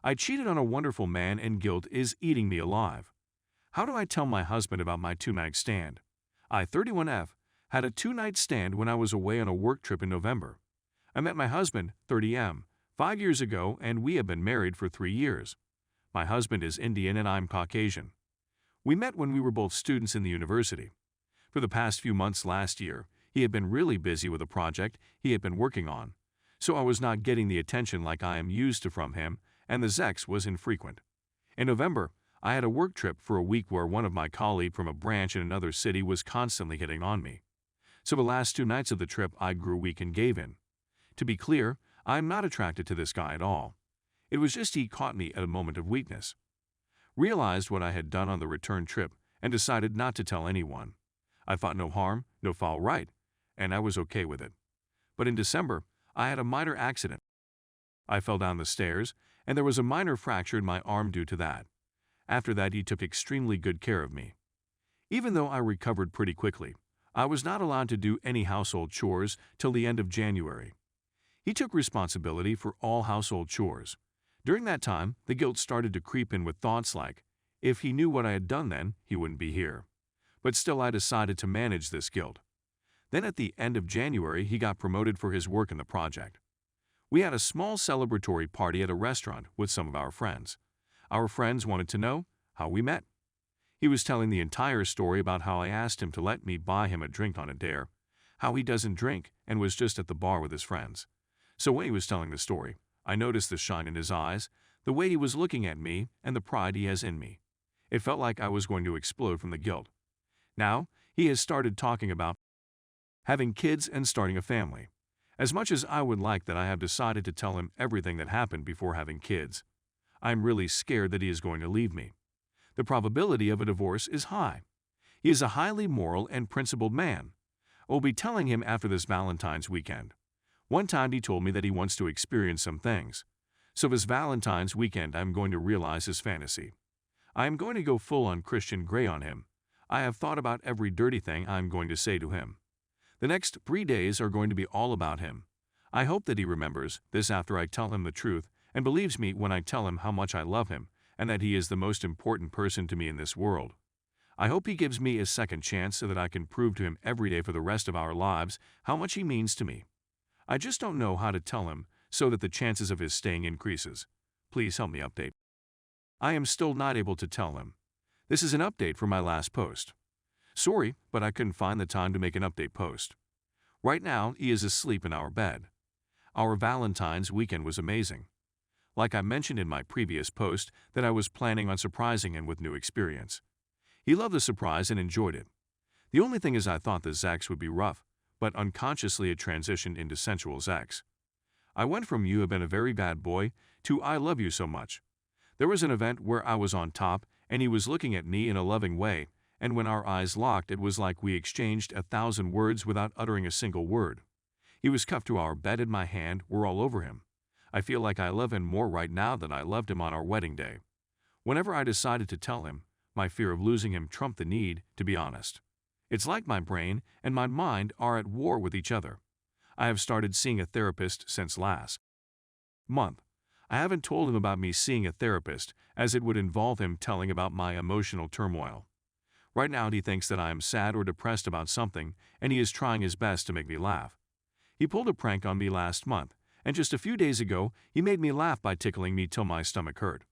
I cheated on a wonderful man and guilt is eating me alive. How do I tell my husband about my two-night stand? I, 31F, had a two-night stand when I was away on a work trip in November. I met my husband, 30M, 5 years ago and we have been married for 3 years. My husband is Indian and I'm Caucasian. We met when we were both students in the university. For the past few months last year, he had been really busy with a project he had been working on, so I was not getting the attention like I am used to from him, and the sex was infrequent. In November, I had a work trip for a week where one of my colleagues from a branch in another city was constantly hitting on me. So the last 2 nights of the trip I grew weak and gave in. To be clear, I am not attracted to this guy at all. It was just he caught me at a moment of weakness. Realized what I had done on the return trip and decided not to tell anyone. I thought no harm, no foul right, and I was okay with it. But in December, I had a minor accident. I fell down the stairs, and there was a minor fracture in my arm due to that. After that, he took extremely good care of me. Even though I recovered pretty quickly, I was not allowed to do any household chores till the end of January. He took responsibility for all household chores. During that time, the guilt started to creep in with thoughts like, if he knew what I had done then, he wouldn't be here. But still I decided to manage this guilt. Then at the end of January, he got promoted for his work in the project. We had a small celebratory party at a restaurant with some of our friends. Our friends wanted to know how we met. He was telling the entire story about how I asked him to let me buy him a drink on a dare, how he doesn't drink and was just at the bar with his friends. So when he was telling the story, I noticed the shine in his eyes, the way he was looking at me, and the pride he has in me. It felt like I was going to explode from the guilt. Now, he has started talking about having kids and starting a family. As much as I would like that, I have decided to tell him everything that happened before having kids. I'm really scared that he is going to leave me. The probability of a divorce is high. He is a highly moral and principled man. I will be telling him after this Valentine's weekend. One time he told me that he wants to experience some things. So this Valentine's weekend I'm going to realize his fantasy. I am going to go full on Christian Grey on him. I have thought about every dirty thing I'm going to say to him. The next 3 days are going to be all about him. I hope that he remembers this after I tell him the truth and believes me when I tell him how much I love him and that he is the most important person to me in this world. I hope he gives me a second chance so that I can prove to him every day for the rest of our lives how much he means to me. I just don't know how to tell him so that the chances of his staying increases. Please help me update. I am still not able to tell him. This is an update from my last post. Sorry, but I couldn't find the time to make an update post. Right now, he is asleep in our bed. Our Valentine's weekend was amazing. Like I mentioned in my previous post that I was planning on surprising him with new experience. He loved the surprise and enjoyed it. The only thing is I thought the sex would be rough, but unconsciously it transitioned into sensual sex. I went from "you have been a very bad boy" to "I love you so much." There was an event where I was on top and he was looking at me in a loving way, and when our eyes locked it was like we exchanged 1,000 words without uttering a single word. He was cuffed to our bed and my hand were all over him. I feel like I love him more right now than I loved him on our wedding day. Whenever I decided to tell him, my fear of losing him trumped the need to be honest. It's like my brain and my mind are at war with each other. I have started seeing a therapist since last month. I haven't told him about me seeing a therapist as it would involve him telling about my emotional turmoil. Right now he thinks that I am sad or depressed about something and he is trying his best to make me laugh. He pulled a prank on me last month, and just a few days ago he made me laugh by tickling me till my stomach hurt.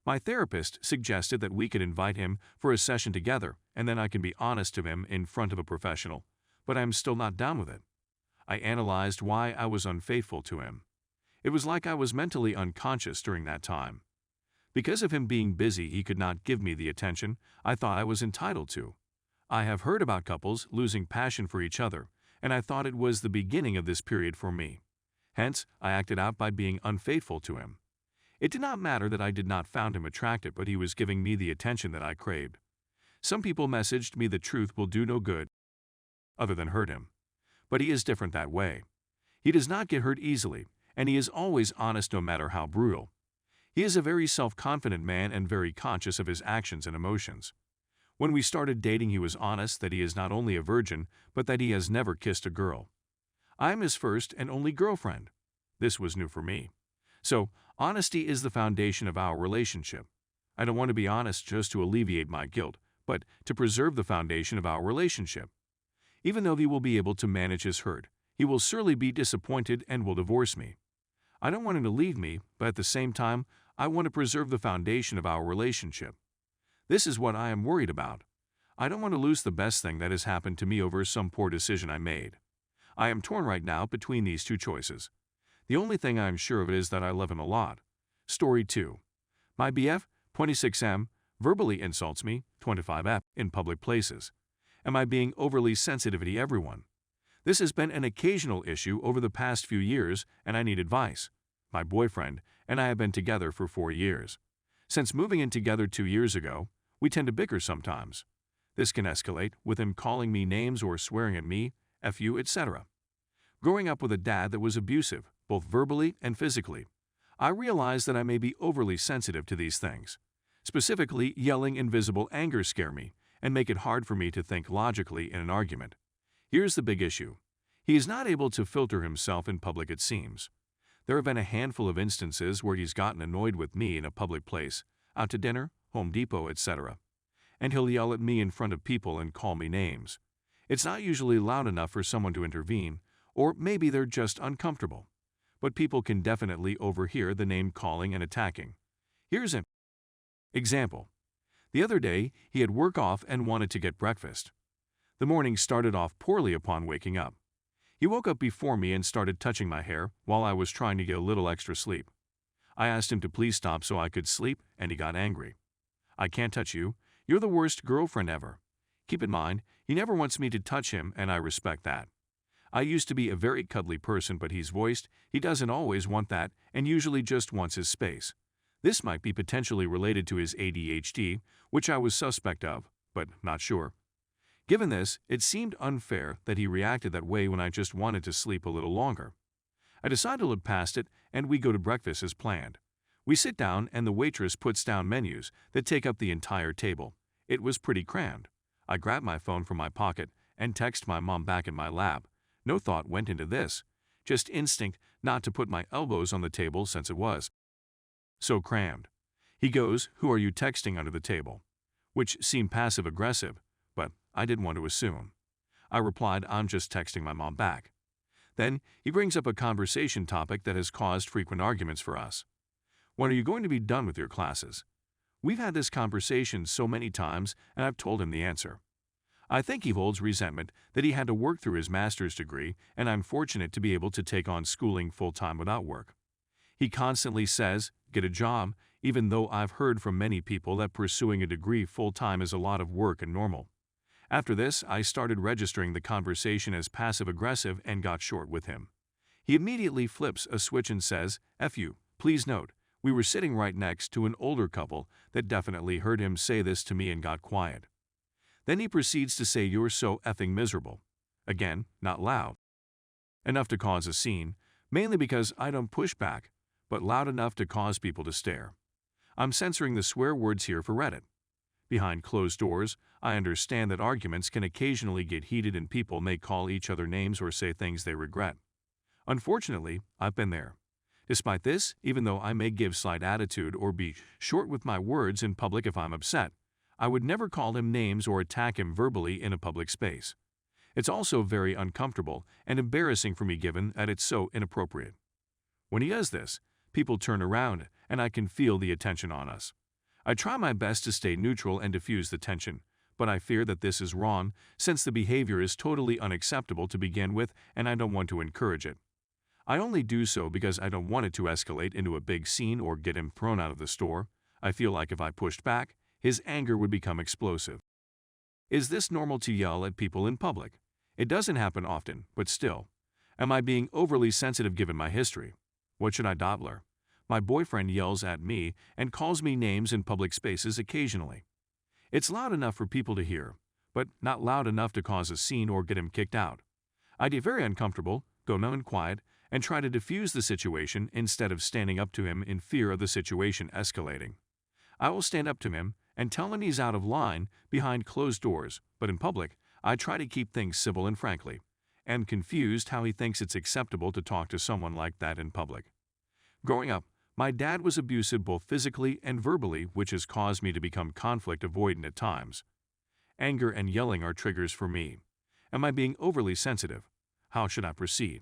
My therapist suggested that we could invite him for a session together and then I can be honest to him in front of a professional, but I am still not down with it. I analyzed why I was unfaithful to him. It was like I was mentally unconscious during that time. Because of him being busy, he could not give me the attention I thought I was entitled to. I have heard about couples losing passion for each other, and I thought it was the beginning of this period for me. Hence, I acted out by being unfaithful to him. It did not matter that I did not find him attractive, but he was giving me the attention that I craved. Some people messaged me the truth will do no good other than hurt him. But he is different that way. He does not get hurt easily, and he is always honest no matter how brutal. He is a very self-confident man and very conscious of his actions and emotions. When we started dating, he was honest that he is not only a virgin, but that he has never kissed a girl. I am his first and only girlfriend. This was new for me. So, Honesty is the foundation of our relationship. I don't want to be honest just to alleviate my guilt, but to preserve the foundation of our relationship. Even though he will be able to manage his hurt, he will surely be disappointed and will divorce me. I don't want him to leave me, but at the same time, I want to preserve the foundation of our relationship. This is what I am worried about. I don't want to lose the best thing that has happened to me over some poor decision I made. I am torn right now between these two choices. The only thing I am sure of is that I love him a lot. Story 2. My BF, 26M, verbally insults me, 25F, in public places. Am I being overly sensitive to everyone? This has been an occasional issue over the past few years, and I need advice. My boyfriend and I have been together for 4 years. Since moving in together 2 years ago, we tend to bicker sometimes. This can escalate with him calling me names or swearing at me, F you, etc. Growing up with a dad that was abusive, both verbally and physically, I realize that I may be overly sensitive to these things. Specifically, yelling and visible anger scare me and make it hard for me to think logically in an argument. Here's the big issue. He is not able to filter himself in public, it seems. There have been a handful of instances where he's gotten annoyed with me in a public place, out to dinner, Home Depot, etc. And he'll yell at me in front of people and call me names. It's not usually loud enough for someone to intervene, or maybe they're just uncomfortable. But people can definitely overhear the name calling and attacking. Here's an example. The other day, he had work off and wanted to get breakfast. The morning started off poorly upon waking up. He woke up before me and started touching my hair while I was trying to get a little extra sleep. I asked him to please stop so I could sleep, and he got angry. I can't touch you. You're the worst girlfriend ever. Keep in mind, he never wants me to touch him, and I respect that. I used to be a very cuddly person, but he's voiced he doesn't always want that and usually just wants his space. This might be potentially related to his ADHD, which I was suspect of, but not sure. Given this, it seemed unfair that he reacted that way when I just wanted to sleep a little longer. I decide to look past it, and we go to breakfast as planned. We sit down, and the waitress puts down menus that take up the entire table. It was pretty crammed. I grab my phone from my pocket and text my mom back in my lap. No thought went into this, just instinct not to put my elbows on the table since it was so crammed. He goes, "Who are you texting under the table?" Which seemed passive-aggressive, but I didn't want to assume. I replied, "I'm just texting my mom back." Then he brings up a conversation topic that has caused frequent arguments for us. "When are you going to be done with your classes?" We've had this conversation so many times, and I've told him the answer. I think he holds resentment that he had to work through his master's degree, and I'm fortunate to be able to take on schooling full-time without work. He constantly says, "Get a job," even though I've heard from many people that pursuing a degree full-time is a lot of work and normal. After this, I started registering the conversation as passive-aggressive and got short with him. He immediately flips a switch and says, "F you, please note, we were sitting right next to an older couple that definitely heard him say this to me and got quiet." Then he proceeds to say, "You're so effing miserable." Again, not loud enough to cause a scene, mainly because I don't push back, but loud enough to cause people to stare. I'm censoring the swear words here for Reddit. Behind closed doors, I understand that arguments can occasionally get heated and people may call each other names or say things they regret. Unfortunately, I've been there. Despite this, even though I may give slight attitude or be short with my words in public if I'm upset, I would never call him names or attack him verbally in a public space. It's also very uncomfortable and embarrassing for me given that it's so inappropriate. When he does this, people turn around and I can feel the attention on us. I try my best to stay neutral and diffuse the tension, but I fear that this is wrong since the behavior is totally unacceptable to begin with and I don't want to encourage it. I only do so because I don't want it to escalate into a big scene or get him thrown out of the store. I feel like if I pushed back, his anger would become explosive. Is this normal to yell at people in public? It doesn't happen often, but still. Am I being overly sensitive given my history? What should I do? My boyfriend yells at me and calls me names in public spaces occasionally. It's loud enough for people to hear, but not loud enough to cause a scene or get him kicked out. I get very uncomfortable, go numb and quiet, and try to diffuse the situation instead of standing up to him in fear of the situation escalating. I will stand up to him and tell him he's out of line behind closed doors, but in public, I try to keep things civil and frankly. I'm confused how he thinks it's acceptable to talk to someone like that in public. Growing up, My dad was abusive both physically and verbally, which has caused me to become conflict avoidant at times. Anger and yelling are triggers for me. Am I being overly sensitive? How should I proceed?